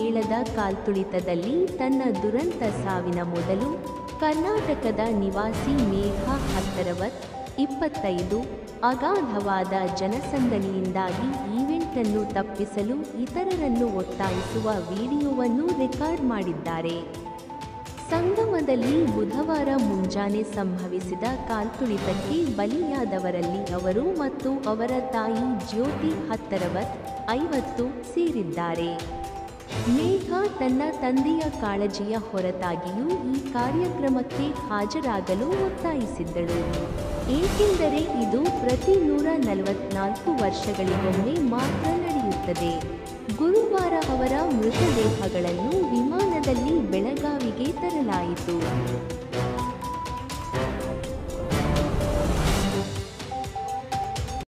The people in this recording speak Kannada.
ಮೇಳದ ಕಾಲ್ತುಳಿತದಲ್ಲಿ ತನ್ನ ದುರಂತ ಸಾವಿನ ಮೊದಲು ಕರ್ನಾಟಕದ ನಿವಾಸಿ ಮೇಘಾ ಹತ್ತರವತ್ 25 ಅಗಾಧವಾದ ಜನಸಂದಣಿಯಿಂದಾಗಿ ಈವೆಂಟನ್ನು ತಪ್ಪಿಸಲು ಇತರರನ್ನು ಒತ್ತಾಯಿಸುವ ವಿಡಿಯೋವನ್ನು ರೆಕಾರ್ಡ್ ಮಾಡಿದ್ದಾರೆ. ಸಂಗಮದಲ್ಲಿ ಬುಧವಾರ ಮುಂಜಾನೆ ಸಂಭವಿಸಿದ ಕಾಲ್ತುಳಿತಕ್ಕೆ ಬಲಿಯಾದವರಲ್ಲಿ ಅವರು ಮತ್ತು ಅವರ ತಾಯಿ ಜ್ಯೋತಿ ಹತ್ತರವತ್ 50 ಸೇರಿದ್ದಾರೆ. ಮೇಘಾ ತನ್ನ ತಂದೆಯ ಕಾಳಜಿಯ ಹೊರತಾಗಿಯೂ ಈ ಕಾರ್ಯಕ್ರಮಕ್ಕೆ ಹಾಜರಾಗಲು ಒತ್ತಾಯಿಸಿದ್ದಳು, ಏಕೆಂದರೆ ಇದು ಪ್ರತಿ 144 ವರ್ಷಗಳಿಗೊಮ್ಮೆ ಮಾತ್ರ ನಡೆಯುತ್ತದೆ. ಗುರುವಾರ ಅವರ ಮೃತದೇಹಗಳನ್ನು ವಿಮಾನದಲ್ಲಿ ಬೆಳಗಾವಿಗೆ ತರಲಾಯಿತು.